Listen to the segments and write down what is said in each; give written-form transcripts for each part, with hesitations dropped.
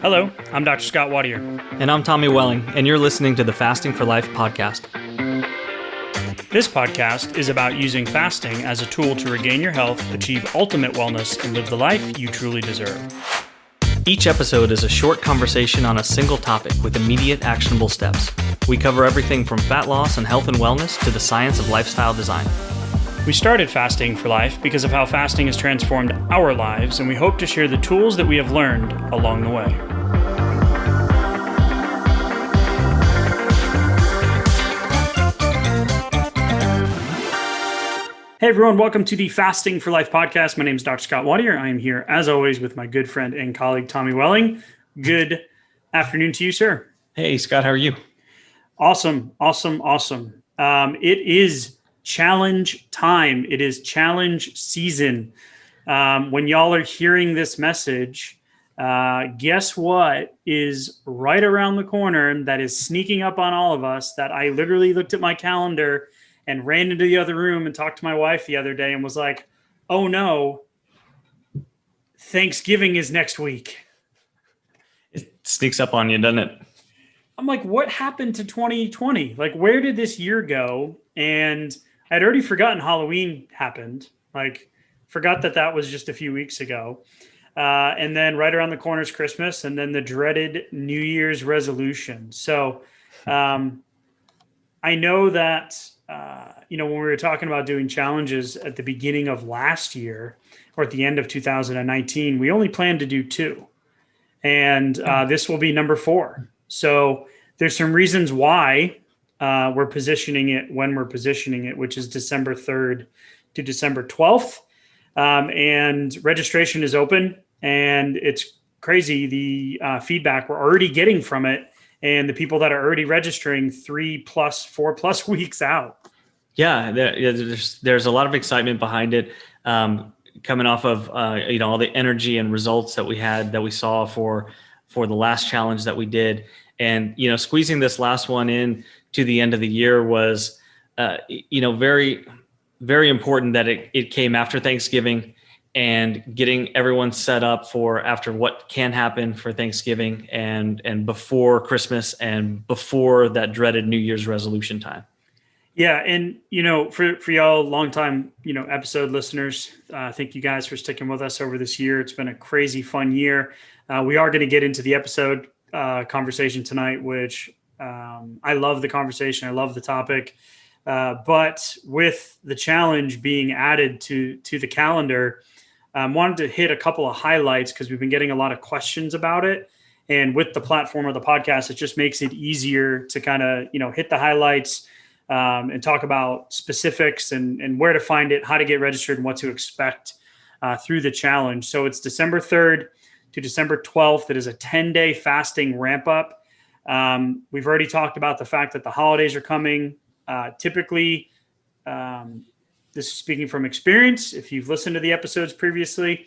Hello, I'm Dr. Scott Wadier. And I'm Tommy Welling, and you're listening to the Fasting for Life podcast. This podcast is about using fasting as a tool to regain your health, achieve ultimate wellness, and live the life you truly deserve. Each episode is a short conversation on a single topic with immediate actionable steps. We cover everything from fat loss and health and wellness to the science of lifestyle design. We started Fasting for Life because of how fasting has transformed our lives, and we hope to share the tools that we have learned along the way. Hey everyone, welcome to the Fasting for Life podcast. My name is Dr. Scott Wadier. I am here, as always, with my good friend and colleague, Tommy Welling. Good afternoon to you, sir. Hey, Scott, how are you? Awesome. It is challenge time. It is challenge season. When y'all are hearing this message, guess what is right around the corner that is sneaking up on all of us that I literally looked at my calendar and ran into the other room and talked to my wife the other day and was like, oh no, Thanksgiving is next week. It sneaks up on you, doesn't it? I'm like, what happened to 2020? Like, where did this year go? And I'd already forgotten Halloween happened. Like, forgot that was just a few weeks ago. And then right around the corner is Christmas and then the dreaded New Year's resolution. So I know that when we were talking about doing challenges at the beginning of last year or at the end of 2019, we only planned to do 2. And this will be number 4. So there's some reasons why we're positioning it when we're positioning it, which is December 3rd to December 12th. And registration is open and it's crazy. The feedback we're already getting from it. And the people that are already registering 3+, 4+ weeks out. Yeah, there's a lot of excitement behind it, coming off of all the energy and results that we saw for the last challenge that we did, and squeezing this last one in to the end of the year was very, very important that it came after Thanksgiving. And getting everyone set up for after what can happen for Thanksgiving and before Christmas and before that dreaded New Year's resolution time. Yeah. And, for y'all longtime, episode listeners, thank you guys for sticking with us over this year. It's been a crazy fun year. We are going to get into the episode conversation tonight, which I love the conversation. I love the topic. But with the challenge being added to the calendar, wanted to hit a couple of highlights because we've been getting a lot of questions about it. And with the platform of the podcast, it just makes it easier to kind of, hit the highlights and talk about specifics and where to find it, how to get registered and what to expect through the challenge. So it's December 3rd to December 12th. It is a 10-day fasting ramp up. We've already talked about the fact that the holidays are coming. Typically, this is speaking from experience. If you've listened to the episodes previously,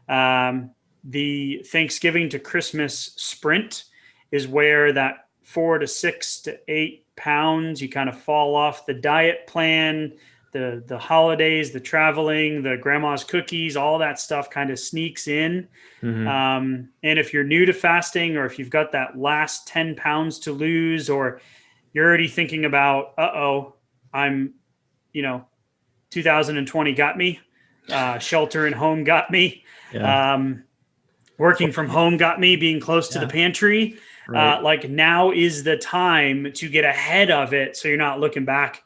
the Thanksgiving to Christmas sprint is where that 4 to 6 to 8 pounds, you kind of fall off the diet plan, the holidays, the traveling, the grandma's cookies, all that stuff kind of sneaks in. Mm-hmm. And if you're new to fasting or if you've got that last 10 pounds to lose, or you're already thinking about, I'm, 2020 got me, shelter and home got me, working from home got me, being close to the pantry. Right. Like now is the time to get ahead of it. So you're not looking back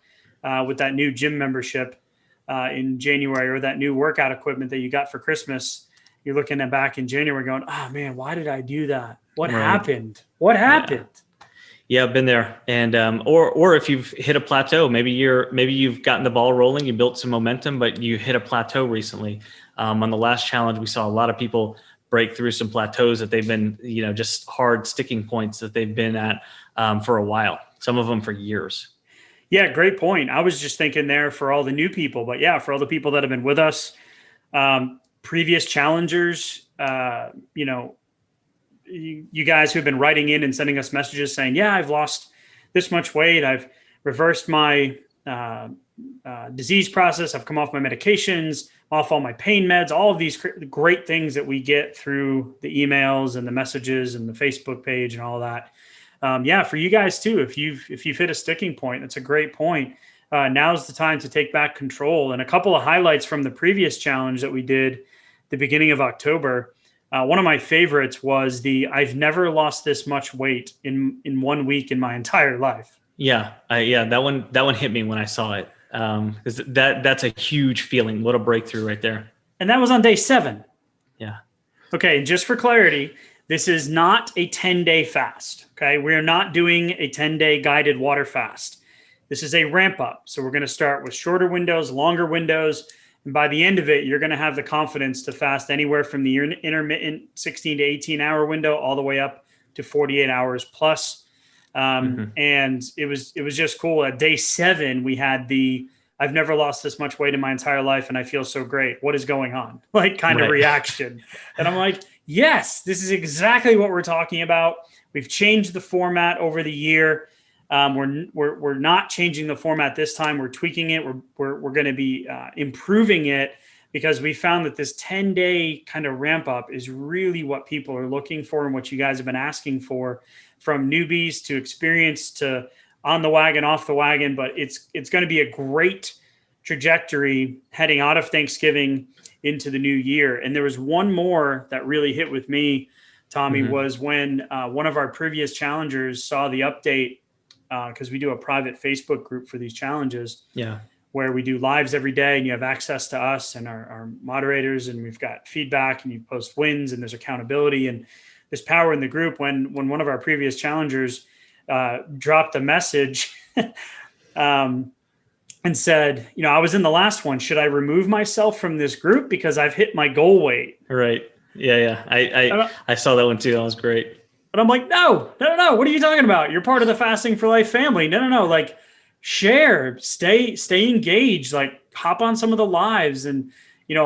with that new gym membership in January or that new workout equipment that you got for Christmas. You're looking at back in January going, oh man, why did I do that? What happened? What happened? Yeah, I've been there. And or if you've hit a plateau, maybe you've gotten the ball rolling, you built some momentum, but you hit a plateau recently. On the last challenge, we saw a lot of people break through some plateaus that they've been, just hard sticking points that they've been at for a while, some of them for years. Yeah, great point. I was just thinking there for all the new people, but yeah, for all the people that have been with us, previous challengers, you guys who've been writing in and sending us messages saying, yeah, I've lost this much weight. I've reversed my disease process. I've come off my medications, off all my pain meds, all of these great things that we get through the emails and the messages and the Facebook page and all that. For you guys too, if you've hit a sticking point, that's a great point. Now's the time to take back control. And a couple of highlights from the previous challenge that we did the beginning of October. One of my favorites was I've never lost this much weight in 1 week in my entire life. That one hit me when I saw it. Because that's a huge feeling. What a breakthrough right there. And that was on day 7. Yeah. Okay. And just for clarity, this is not a 10-day fast. Okay. We're not doing a 10-day guided water fast. This is a ramp up. So we're going to start with shorter windows, longer windows. And by the end of it, you're going to have the confidence to fast anywhere from the intermittent 16 to 18 hour window all the way up to 48 hours plus. And it was just cool. At day 7, we had I've never lost this much weight in my entire life and I feel so great. What is going on? Like kind of reaction. And I'm like, yes, this is exactly what we're talking about. We've changed the format over the year. We're not changing the format this time. We're tweaking it. We're going to be improving it because we found that this 10-day kind of ramp up is really what people are looking for and what you guys have been asking for, from newbies to experienced to on the wagon, off the wagon. But it's going to be a great trajectory heading out of Thanksgiving into the new year. And there was one more that really hit with me, Tommy, was when one of our previous challengers saw the update, because we do a private Facebook group for these challenges, where we do lives every day and you have access to us and our moderators, and we've got feedback and you post wins and there's accountability and there's power in the group. When one of our previous challengers dropped a message and said, I was in the last one. Should I remove myself from this group because I've hit my goal weight? Right. Yeah. I saw that one too. That was great. But I'm like, no. What are you talking about? You're part of the Fasting for Life family. No. Like, share, stay engaged, like hop on some of the lives. And,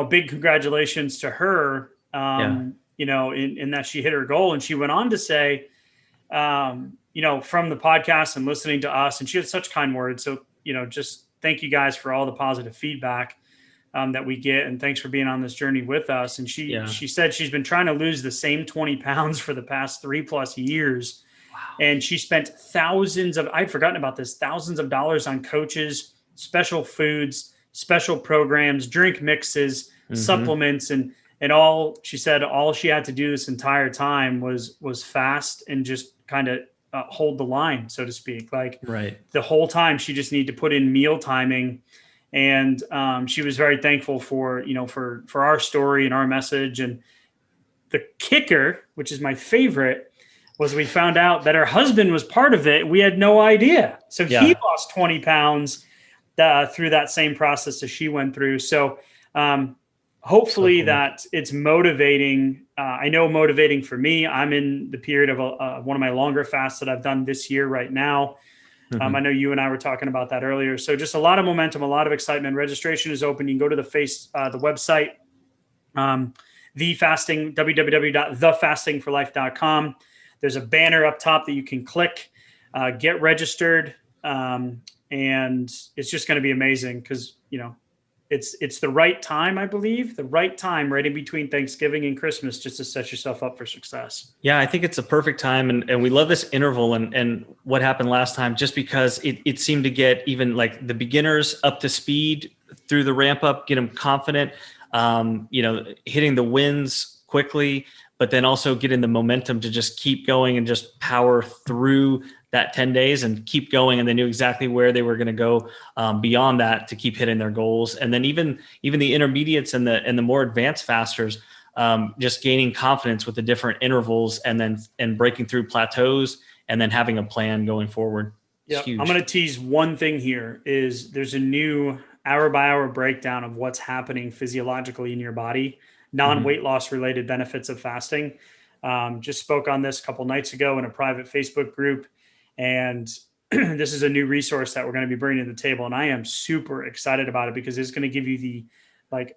big congratulations to her, in that she hit her goal. And she went on to say, from the podcast and listening to us, and she had such kind words. So, just thank you guys for all the positive feedback that we get. And thanks for being on this journey with us. And she said she's been trying to lose the same 20 pounds for the past 3+ years. Wow. And she spent I'd forgotten about this, thousands of dollars on coaches, special foods, special programs, drink mixes, supplements, and all. She said all she had to do this entire time was fast and just kind of hold the line, so to speak. Like the whole time she just needed to put in meal timing. And she was very thankful for our story and our message. And the kicker, which is my favorite, was we found out that her husband was part of it. We had no idea. So he lost 20 pounds through that same process as she went through. So hopefully that it's motivating. I know motivating for me. I'm in the period of one of my longer fasts that I've done this year right now. I know you and I were talking about that earlier. So just a lot of momentum, a lot of excitement. Registration is open. You can go to the website, www.thefastingforlife.com. There's a banner up top that you can click, get registered. And it's just going to be amazing because, it's the right time, I believe, right in between Thanksgiving and Christmas, just to set yourself up for success. Yeah, I think it's a perfect time. And we love this interval and what happened last time, just because it seemed to get even like the beginners up to speed through the ramp up, get them confident, hitting the wins quickly, but then also getting the momentum to just keep going and just power through that 10 days and keep going. And they knew exactly where they were going to go beyond that to keep hitting their goals. And then even the intermediates and the more advanced fasters, just gaining confidence with the different intervals and breaking through plateaus and then having a plan going forward. Yeah, I'm going to tease one thing here is there's a new hour by hour breakdown of what's happening physiologically in your body, non-weight loss related benefits of fasting. Just spoke on this a couple nights ago in a private Facebook group. And this is a new resource that we're going to be bringing to the table. And I am super excited about it because it's going to give you the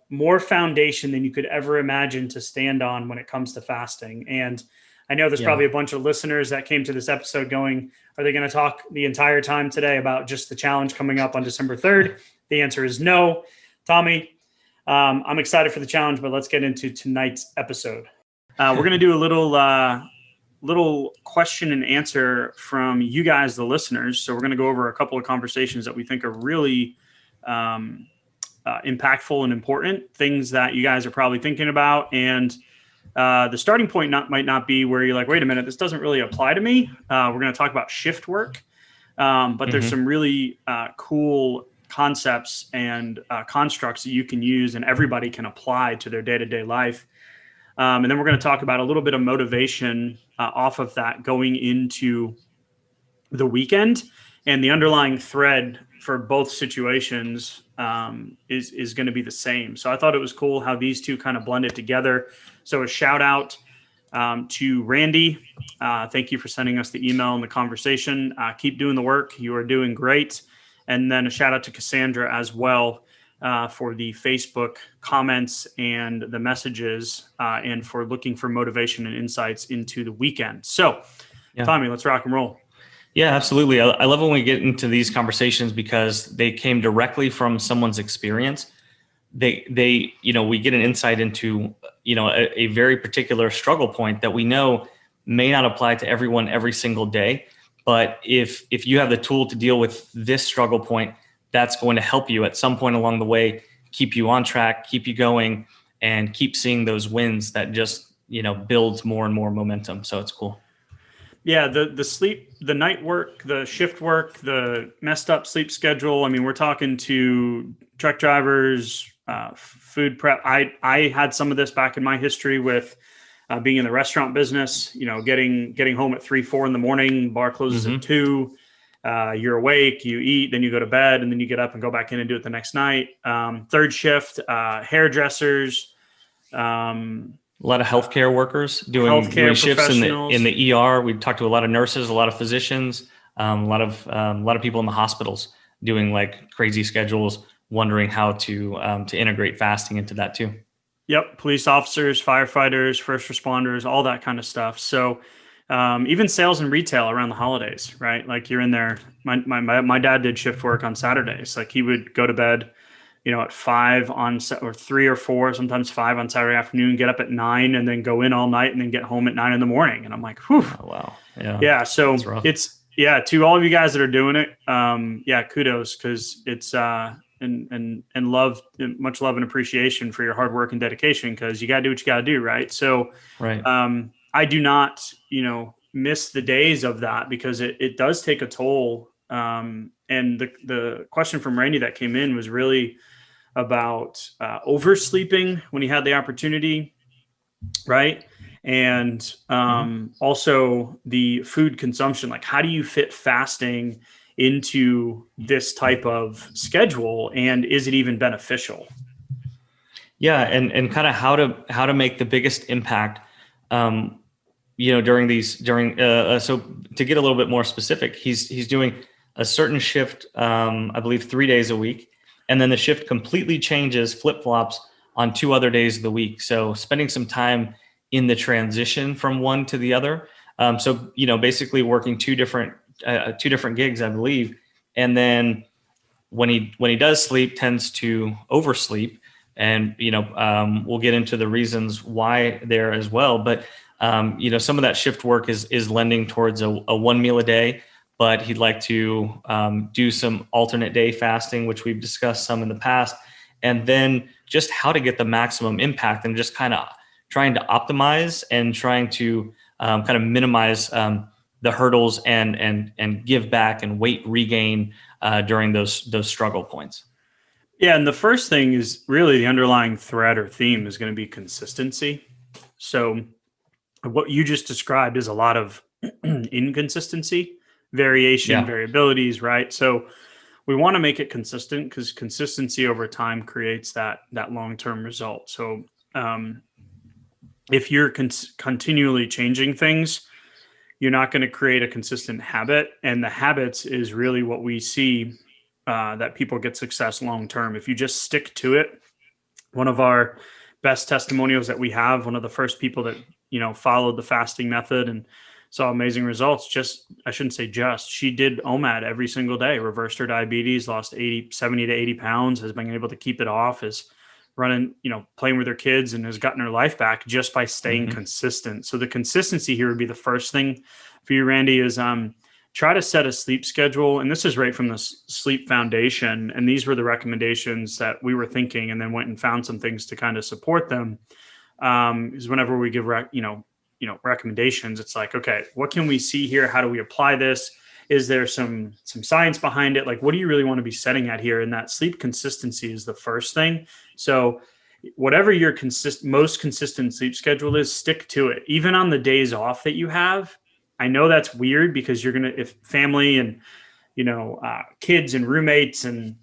more foundation than you could ever imagine to stand on when it comes to fasting. And I know there's probably a bunch of listeners that came to this episode going, are they going to talk the entire time today about just the challenge coming up on December 3rd? The answer is no. Tommy, I'm excited for the challenge, but let's get into tonight's episode. We're going to do a little question and answer from you guys, the listeners. So we're going to go over a couple of conversations that we think are really impactful and important, things that you guys are probably thinking about. And the starting point might not be where you're like, wait a minute, this doesn't really apply to me. We're going to talk about shift work, but there's some really cool concepts and constructs that you can use and everybody can apply to their day-to-day life. And then we're going to talk about a little bit of motivation off of that going into the weekend, and the underlying thread for both situations is going to be the same. So I thought it was cool how these two kind of blended together. So a shout out to Randy. Thank you for sending us the email and the conversation. Keep doing the work. You are doing great. And then a shout out to Cassandra as well for the Facebook comments and the messages and for looking for motivation and insights into the weekend. So, Tommy, let's rock and roll. Yeah, absolutely. I love when we get into these conversations because they came directly from someone's experience. We get an insight into, a very particular struggle point that we know may not apply to everyone every single day. But if you have the tool to deal with this struggle point, that's going to help you at some point along the way, keep you on track, keep you going, and keep seeing those wins that just, builds more and more momentum. So it's cool. Yeah, the sleep, the night work, the shift work, the messed up sleep schedule. I mean, we're talking to truck drivers, food prep. I had some of this back in my history with being in the restaurant business, getting home at 3-4 in the morning, bar closes at 2, you're awake, you eat, then you go to bed, and then you get up and go back in and do it the next night. Third shift, hairdressers, a lot of healthcare workers doing shifts in the ER. We talked to a lot of nurses, a lot of physicians, a lot of people in the hospitals doing like crazy schedules, wondering how to integrate fasting into that too. Yep. Police officers, firefighters, first responders, all that kind of stuff. So even sales and retail around the holidays, right? Like you're in there. My dad did shift work on Saturdays. Like he would go to bed, at 5 or 3 or 4, sometimes 5 on Saturday afternoon, get up at 9 and then go in all night and then get home at 9 in the morning. And I'm like, whew. Oh, wow. Yeah. So to all of you guys that are doing it. Kudos. Cause it's, and love, much love and appreciation for your hard work and dedication, because you got to do what you got to do. Right. So, right. I do not, miss the days of that, because it does take a toll. And the question from Randy that came in was really about oversleeping when he had the opportunity. Right. And also the food consumption, like how do you fit fasting into this type of schedule, and is it even beneficial? Yeah, and kind of how to make the biggest impact, so to get a little bit more specific, he's doing a certain shift, I believe 3 days a week, and then the shift completely changes, flip-flops on 2 other days of the week. So spending some time in the transition from one to the other. Basically working two different gigs, I believe. And then when he does sleep, tends to oversleep. And, we'll get into the reasons why there as well. But, some of that shift work is lending towards a 1 meal a day, but he'd like to do some alternate day fasting, which we've discussed some in the past. And then just how to get the maximum impact and just kind of trying to optimize and trying to kind of minimize the hurdles and give back and weight regain during those struggle points. Yeah, and the first thing is really the underlying thread or theme is going to be consistency. So what you just described is a lot of inconsistency, variation, variabilities, right? So we want to make it consistent, because consistency over time creates that long-term result. So if you're continually changing things, you're not going to create a consistent habit. And the habits is really what we see that people get success long-term. If you just stick to it, one of our best testimonials that we have, one of the first people that, followed the fasting method and saw amazing results. I shouldn't say she did OMAD every single day, reversed her diabetes, lost 70 to 80 pounds, has been able to keep it off, is running, playing with her kids, and has gotten her life back just by staying consistent. So the consistency here would be the first thing for you, Randy, is try to set a sleep schedule. And this is right from the Sleep Foundation. And these were the recommendations that we were thinking, and then went and found some things to kind of support them. Is whenever we give, recommendations, it's like, okay, what can we see here? How do we apply this? Is there some science behind it? Like, what do you really want to be setting at here? And that sleep consistency is the first thing. So whatever your most consistent sleep schedule is, stick to it. Even on the days off that you have. I know that's weird because if family and, kids and roommates and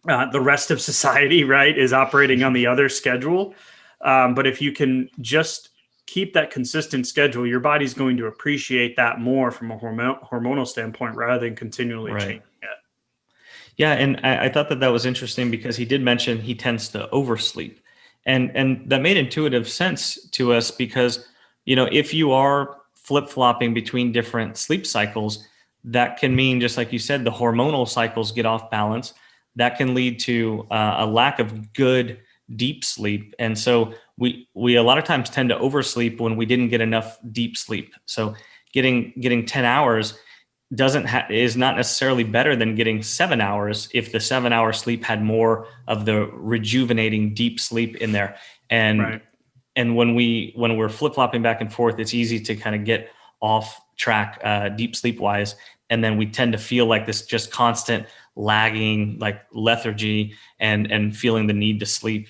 the rest of society, right, is operating on the other schedule. But if you can just keep that consistent schedule, your body's going to appreciate that more from a hormonal standpoint rather than continually changing it. Yeah. And I thought that was interesting because he did mention he tends to oversleep, and that made intuitive sense to us because, if you are flip-flopping between different sleep cycles, that can mean, just like you said, the hormonal cycles get off balance. That can lead to a lack of good deep sleep. And so we a lot of times tend to oversleep when we didn't get enough deep sleep. So getting 10 hours is not necessarily better than getting 7 hours if the 7-hour sleep had more of the rejuvenating deep sleep in there. And when we're flip-flopping back and forth, it's easy to kind of get off track deep sleep wise. And then we tend to feel like this just constant lagging, like lethargy, and feeling the need to sleep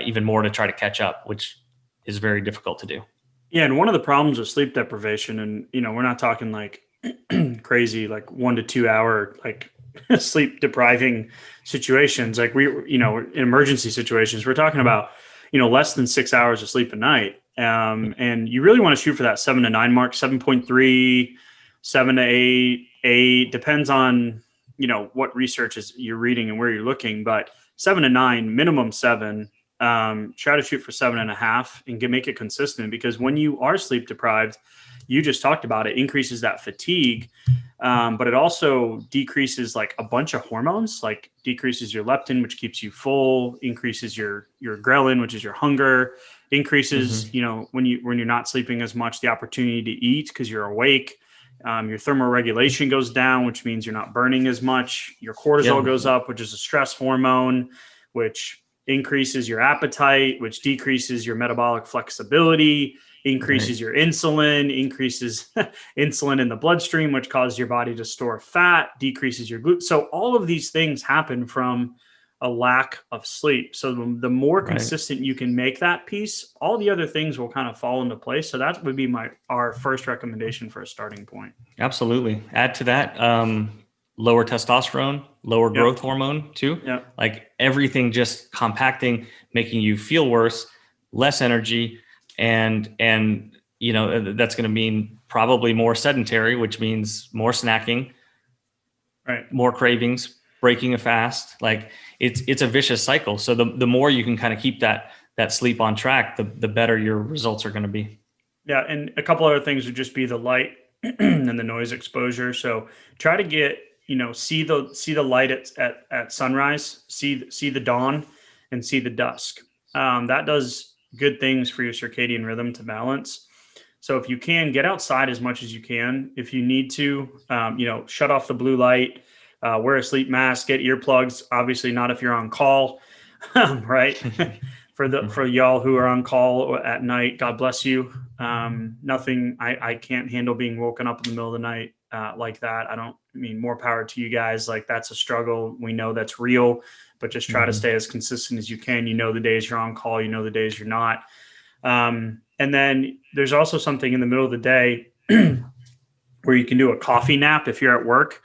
even more to try to catch up, which is very difficult to do. Yeah. And one of the problems with sleep deprivation, and, we're not talking like crazy, like 1 to 2 hour, like sleep depriving situations. Like in emergency situations, we're talking about, less than 6 hours of sleep a night. And you really want to shoot for that 7 to 9 mark, 7.3, 7 to 8, depends on, what research you're reading and where you're looking, but 7 to 9, minimum 7. Try to shoot for 7.5 and make it consistent, because when you are sleep deprived, you just talked about it, increases that fatigue. But it also decreases like a bunch of hormones, like decreases your leptin, which keeps you full, increases your ghrelin, which is your hunger, increases, when you're not sleeping as much, the opportunity to eat because you're awake. Your thermoregulation goes down, which means you're not burning as much. Your cortisol goes up, which is a stress hormone, which increases your appetite, which decreases your metabolic flexibility, increases your insulin, increases insulin in the bloodstream, which causes your body to store fat, decreases your gluten. So all of these things happen from a lack of sleep. So the more consistent you can make that piece, all the other things will kind of fall into place. So that would be our first recommendation for a starting point. Absolutely. Add to that, lower testosterone, lower growth hormone too. Like everything just compacting, making you feel worse, less energy. And that's going to mean probably more sedentary, which means more snacking, more cravings, breaking a fast. Like it's a vicious cycle. So the more you can kind of keep that sleep on track, the better your results are going to be. Yeah. And a couple other things would just be the light and the noise exposure. So try to get, see the light at sunrise, see the dawn, and see the dusk. That does good things for your circadian rhythm to balance. So if you can, get outside as much as you can. If you need to, shut off the blue light, wear a sleep mask, get earplugs. Obviously not if you're on call, right? For y'all who are on call at night, God bless you. I can't handle being woken up in the middle of the night like that. More power to you guys. Like, that's a struggle. We know that's real, but just try to stay as consistent as you can. The days you're on call, the days you're not. And then there's also something in the middle of the day where you can do a coffee nap if you're at work.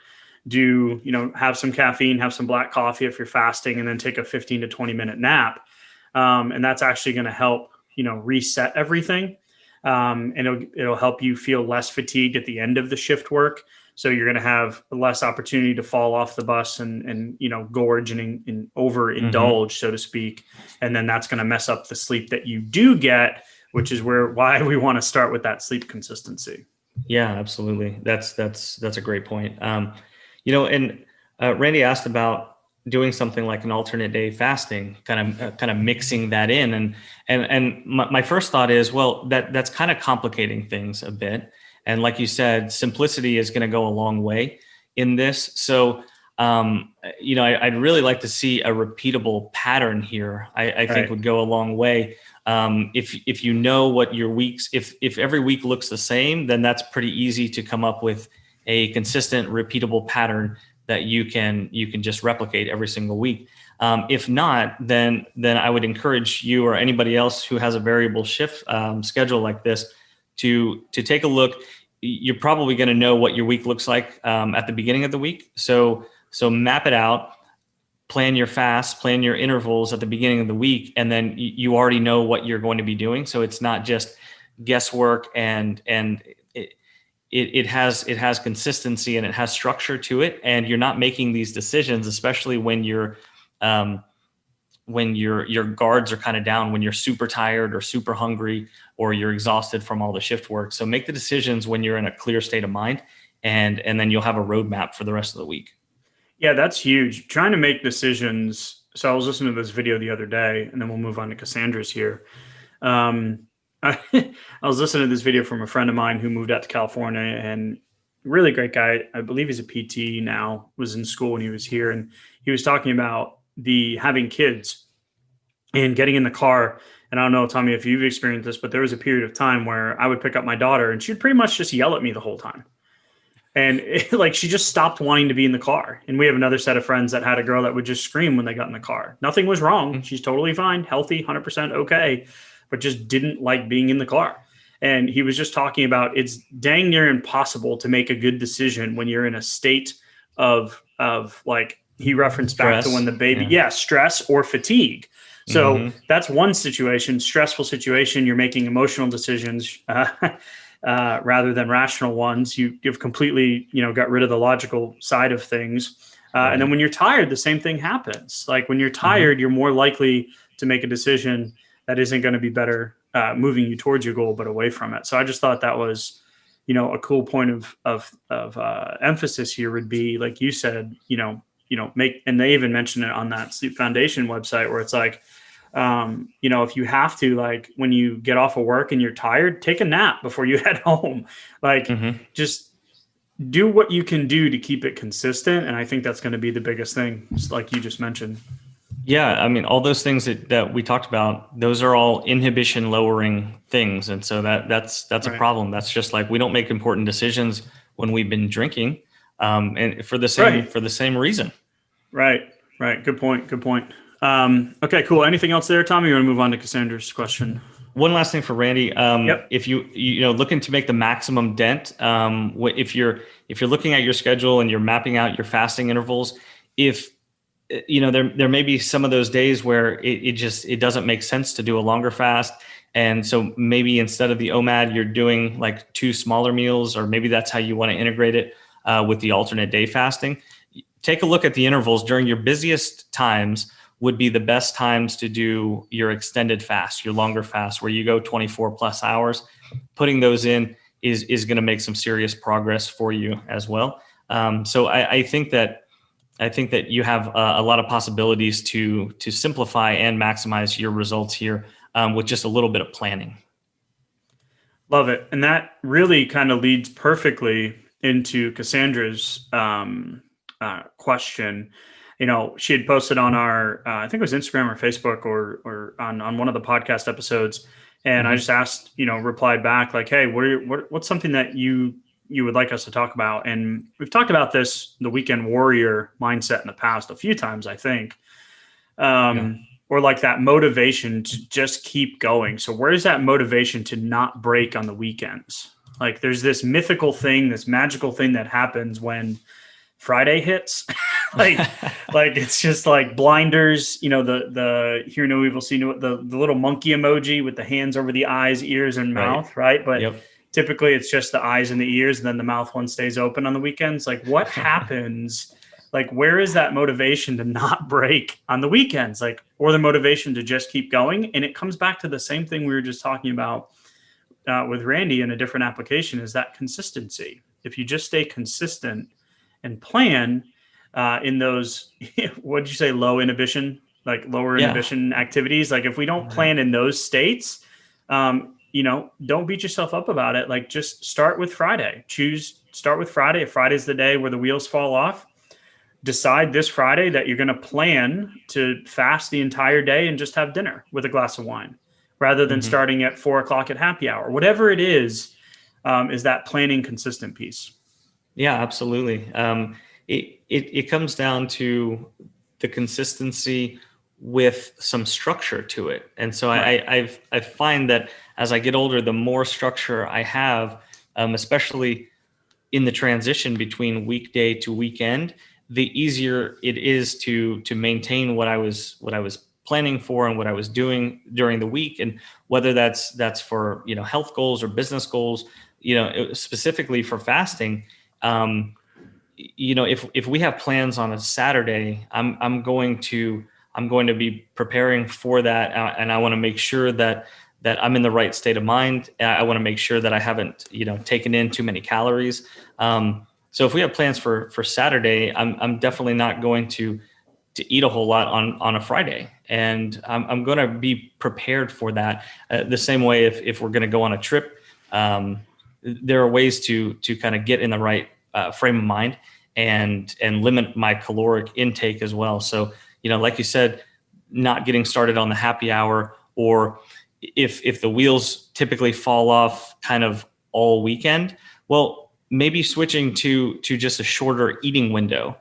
Have some caffeine, have some black coffee if you're fasting, and then take a 15 to 20 minute nap. And that's actually going to help, reset everything. And it'll help you feel less fatigued at the end of the shift work. So you're going to have less opportunity to fall off the bus and gorge and overindulge, so to speak. And then that's going to mess up the sleep that you do get, which is why we want to start with that sleep consistency. Yeah, absolutely. That's a great point. And Randy asked about doing something like an alternate day fasting, kind of mixing that in, and my first thought is, well, that's kind of complicating things a bit. And like you said, simplicity is going to go a long way in this. So, I'd really like to see a repeatable pattern here. I think Right. would go a long way. If you know what your weeks, if every week looks the same, then that's pretty easy to come up with a consistent, repeatable pattern that you can just replicate every single week. If not, then I would encourage you or anybody else who has a variable shift schedule like this to take a look. You're probably going to know what your week looks like at the beginning of the week. So map it out, plan your fast, plan your intervals at the beginning of the week, and then you already know what you're going to be doing. So it's not just guesswork, and it has consistency and it has structure to it, and you're not making these decisions, especially when your guards are kind of down, when you're super tired or super hungry or you're exhausted from all the shift work. So make the decisions when you're in a clear state of mind, and then you'll have a roadmap for the rest of the week. Yeah, that's huge. Trying to make decisions. So I was listening to this video the other day, and then we'll move on to Cassandra's here. I, I was listening to this video from a friend of mine who moved out to California, and really great guy. I believe he's a PT now, was in school when he was here. And he was talking about the having kids and getting in the car. And I don't know, Tommy, if you've experienced this, but there was a period of time where I would pick up my daughter and she'd pretty much just yell at me the whole time. And like she just stopped wanting to be in the car. And we have another set of friends that had a girl that would just scream when they got in the car. Nothing was wrong. She's totally fine, healthy, 100% okay, but just didn't like being in the car. And he was just talking about it's dang near impossible to make a good decision when you're in a state of like he referenced back to when the baby, stress or fatigue. So that's one situation, stressful situation. You're making emotional decisions. Rather than rational ones. You've completely, got rid of the logical side of things. And then when you're tired, the same thing happens. Like when you're tired, you're more likely to make a decision that isn't going to be better moving you towards your goal, but away from it. So I just thought that was, a cool point of emphasis here would be, like you said, make, and they even mentioned it on that Sleep Foundation website where it's like, if you have to, like when you get off of work and you're tired, take a nap before you head home. Like just do what you can do to keep it consistent. And I think that's going to be the biggest thing, like you just mentioned. Yeah. I mean, all those things that we talked about, those are all inhibition lowering things. And so that's a problem. That's just like, we don't make important decisions when we've been drinking, and for the same reason. Right. Good point. Okay, cool. Anything else there, Tommy? You want to move on to Cassandra's question? One last thing for Randy. If you looking to make the maximum dent, if you're looking at your schedule and you're mapping out your fasting intervals, if there may be some of those days where it doesn't make sense to do a longer fast, and so maybe instead of the OMAD, you're doing like 2 smaller meals, or maybe that's how you want to integrate it with the alternate day fasting. Take a look at the intervals during your busiest times. Would be the best times to do your extended fast, your longer fast, where you go 24 plus hours. Putting those in is going to make some serious progress for you as well. So I think that you have a lot of possibilities to simplify and maximize your results here with just a little bit of planning. Love it. And that really kind of leads perfectly into Cassandra's question. She had posted on our, I think it was Instagram or Facebook or on one of the podcast episodes. And I just asked, replied back like, hey, what's something that you would like us to talk about? And we've talked about this, the weekend warrior mindset in the past a few times, I think. Or like that motivation to just keep going. So where's that motivation to not break on the weekends? Like there's this mythical thing, this magical thing that happens when Friday hits. like it's just like blinders, the hear no evil, see no, the little monkey emoji with the hands over the eyes, ears, and mouth, right? But typically it's just the eyes and the ears, and then the mouth one stays open on the weekends. Like what happens? Like where is that motivation to not break on the weekends? Like, or the motivation to just keep going? And it comes back to the same thing we were just talking about with Randy in a different application is that consistency. If you just stay consistent and plan in those, what did you say, low inhibition, like lower Yeah. inhibition activities? Like if we don't plan in those states, don't beat yourself up about it. Like just start with Friday. Start with Friday. If Friday's the day where the wheels fall off, decide this Friday that you're going to plan to fast the entire day and just have dinner with a glass of wine rather than Mm-hmm. starting at 4 o'clock at happy hour. Whatever it is that planning consistent piece. Yeah, absolutely. It comes down to the consistency with some structure to it, and so Right. I find that as I get older, the more structure I have, especially in the transition between weekday to weekend, the easier it is to maintain what I was planning for and what I was doing during the week, and whether that's for health goals or business goals, specifically for fasting. Um, if we have plans on a Saturday, I'm going to be preparing for that, and I want to make sure that I'm in the right state of mind. I want to make sure that I haven't taken in too many calories. So if we have plans for Saturday, I'm definitely not going to eat a whole lot on a Friday, and I'm going to be prepared for that. The same way, if we're going to go on a trip, there are ways to kind of get in the right frame of mind and limit my caloric intake as well. So like you said, not getting started on the happy hour, or if the wheels typically fall off kind of all weekend, well, maybe switching to just a shorter eating window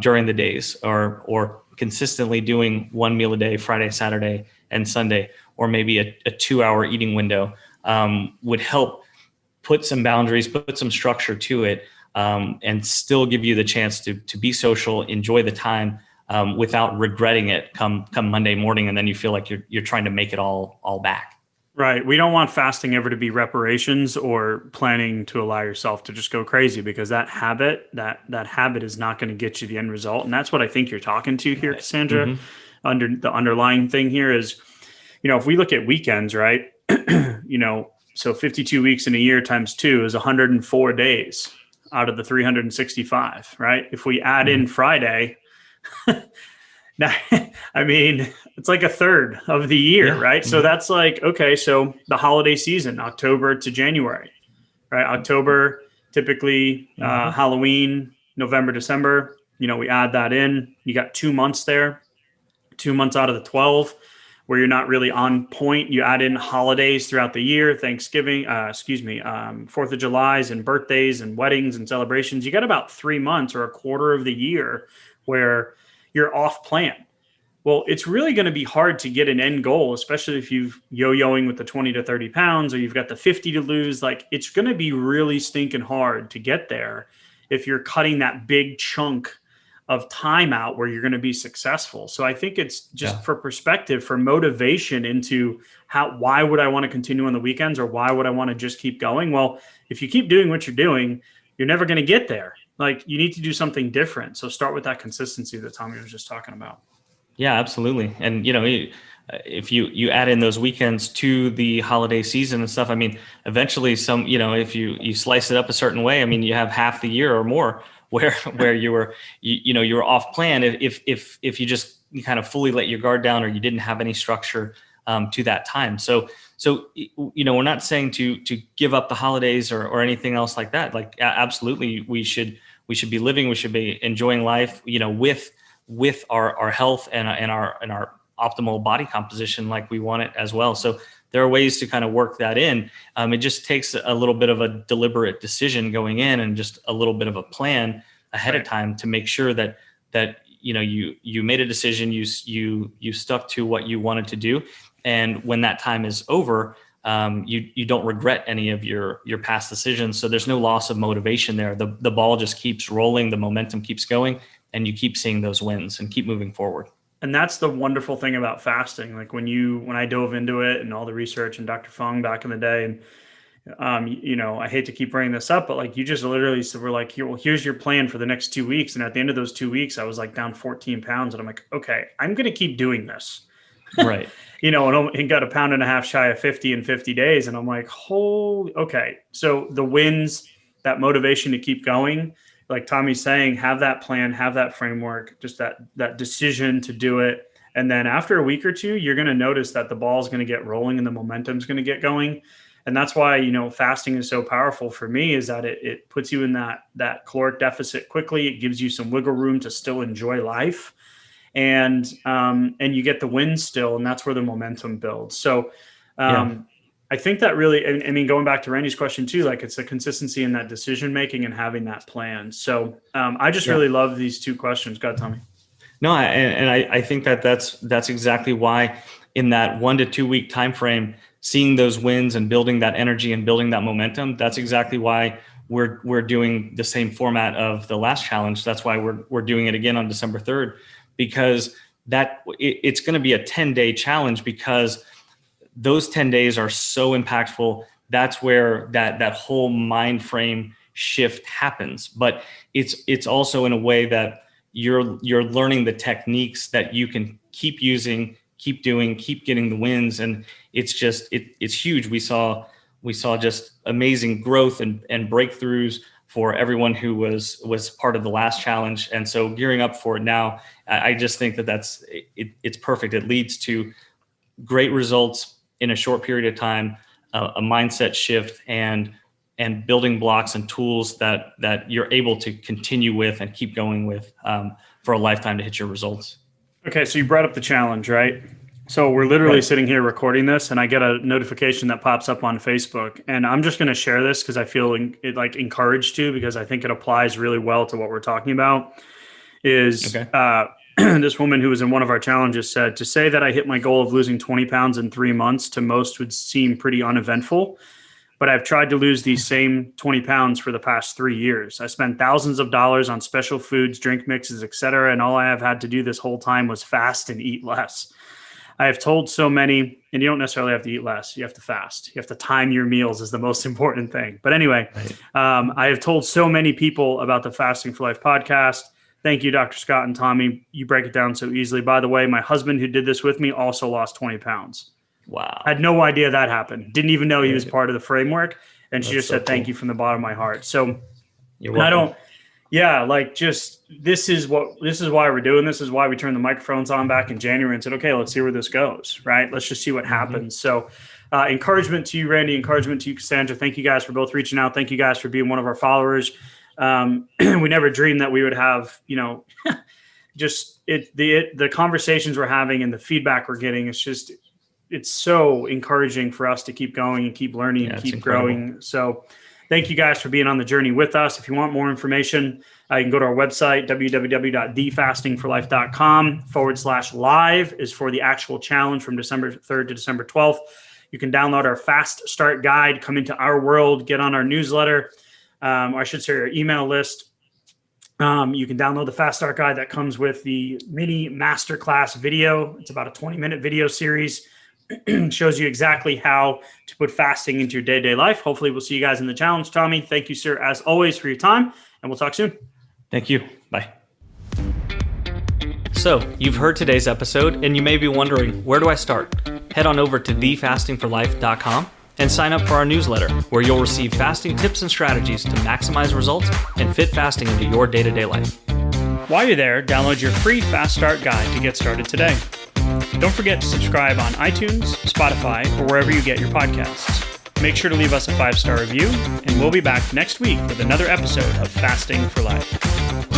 during the days, or consistently doing one meal a day, Friday, Saturday, and Sunday, or maybe a 2-hour eating window would help put some boundaries, put some structure to it, and still give you the chance to be social, enjoy the time, without regretting it come Monday morning, and then you feel like you're trying to make it all back. Right. We don't want fasting ever to be reparations or planning to allow yourself to just go crazy, because that habit is not going to get you the end result. And that's what I think you're talking to here, Cassandra. Mm-hmm. Under the underlying thing here is, if we look at weekends, right? So 52 weeks in a year times two is 104 days out of the 365, right? If we add in Mm-hmm. Friday, now, I mean, it's like a third of the year, Yeah. right? So Mm-hmm. that's like, okay, so the holiday season, October to January, right? October, typically Mm-hmm. Halloween, November, December, we add that in. You got 2 months there, 2 months out of the 12 where you're not really on point. You add in holidays throughout the year, Thanksgiving, 4th of July's and birthdays and weddings and celebrations. You got about 3 months or a quarter of the year where you're off plan. Well, it's really going to be hard to get an end goal, especially if you've yo-yoing with the 20 to 30 pounds or you've got the 50 to lose. Like, it's going to be really stinking hard to get there if you're cutting that big chunk of time out where you're going to be successful. So I think it's just Yeah. for perspective, for motivation into why would I want to continue on the weekends, or why would I want to just keep going? Well, if you keep doing what you're doing, you're never going to get there. Like, you need to do something different. So start with that consistency that Tommy was just talking about. Yeah, absolutely. And if you add in those weekends to the holiday season and stuff, I mean, eventually if you slice it up a certain way, I mean, you have half the year or more where you were off plan, if you kind of fully let your guard down, or you didn't have any structure to that time. So we're not saying to give up the holidays or anything else like that. Like, absolutely, we should be living, we should be enjoying life, with our health and our optimal body composition like we want it as well. So there are ways to kind of work that in. It just takes a little bit of a deliberate decision going in, and just a little bit of a plan ahead of Right. time to make sure that you made a decision, you stuck to what you wanted to do, and when that time is over, you don't regret any of your past decisions. So there's no loss of motivation there. The ball just keeps rolling, the momentum keeps going, and you keep seeing those wins and keep moving forward. And that's the wonderful thing about fasting. Like, when I dove into it and all the research and Dr. Fung back in the day, and I hate to keep bringing this up, but like, you just literally said, we're like, here's your plan for the next 2 weeks. And at the end of those 2 weeks, I was like down 14 pounds. And I'm like, okay, I'm going to keep doing this. Right. And got a pound and a half shy of 50 in 50 days. And I'm like, holy, okay. So the wins, that motivation to keep going, like Tommy's saying, have that plan, have that framework, just that decision to do it. And then after a week or two, you're going to notice that the ball is going to get rolling and the momentum's going to get going. And that's why, fasting is so powerful for me, is that it puts you in that caloric deficit quickly. It gives you some wiggle room to still enjoy life. And you get the wins still, and that's where the momentum builds. So I think that really, I mean, going back to Randy's question too, like it's the consistency in that decision making and having that plan. So I just really love these two questions. Go ahead, Tommy. No, I think that's exactly why in that 1 to 2 week time frame, seeing those wins and building that energy and building that momentum, that's exactly why we're doing the same format of the last challenge. That's why we're doing it again on December 3rd. Because it's going to be a 10-day challenge, because those 10 days are so impactful. That's where that whole mind frame shift happens. But it's also in a way that you're learning the techniques that you can keep using, keep doing, keep getting the wins. And it's just, it's huge. We saw just amazing growth and breakthroughs for everyone who was part of the last challenge. And so gearing up for it now, I just think it's perfect. It leads to great results in a short period of time, a mindset shift, and building blocks and tools that you're able to continue with and keep going with for a lifetime to hit your results. Okay, so you brought up the challenge, right? So we're literally sitting here recording this, and I get a notification that pops up on Facebook, and I'm just going to share this because I feel encouraged to, because I think it applies really well to what we're talking about. This woman who was in one of our challenges said, to say that I hit my goal of losing 20 pounds in 3 months to most would seem pretty uneventful, but I've tried to lose these same 20 pounds for the past 3 years. I spent thousands of dollars on special foods, drink mixes, etc., and all I have had to do this whole time was fast and eat less. I have told so many, and you don't necessarily have to eat less. You have to fast. You have to time your meals is the most important thing. But anyway, I have told so many people about the Fasting for Life podcast. Thank you, Dr. Scott and Tommy. You break it down so easily. By the way, my husband who did this with me also lost 20 pounds. Wow. I had no idea that happened. Didn't even know he was part of the framework. And she just said, thank you from the bottom of my heart. So you're welcome. This is why we're doing this. Is why we turned the microphones on back in January and said, okay, let's see where this goes, right? Let's just see what happens. So encouragement to you, Randy, encouragement to you, Cassandra. Thank you guys for both reaching out. Thank you guys for being one of our followers. We never dreamed that we would have, the conversations we're having and the feedback we're getting. It's so encouraging for us to keep going and keep learning and keep growing. So thank you guys for being on the journey with us. If you want more information, you can go to our website, www.thefastingforlife.com/live is for the actual challenge from December 3rd to December 12th. You can download our Fast Start Guide, come into our world, get on our newsletter, or I should say our email list. You can download the Fast Start Guide that comes with the mini masterclass video. It's about a 20-minute video series. Shows you exactly how to put fasting into your day-to-day life. Hopefully we'll see you guys in the challenge. Tommy, thank you, sir, as always, for your time, and we'll talk soon. Thank you. Bye. So you've heard today's episode, and you may be wondering, where do I start? Head on over to thefastingforlife.com and sign up for our newsletter, where you'll receive fasting tips and strategies to maximize results and fit fasting into your day-to-day life. While you're there, download your free Fast Start Guide to get started today. Don't forget to subscribe on iTunes, Spotify, or wherever you get your podcasts. Make sure to leave us a 5-star review, and we'll be back next week with another episode of Fasting for Life.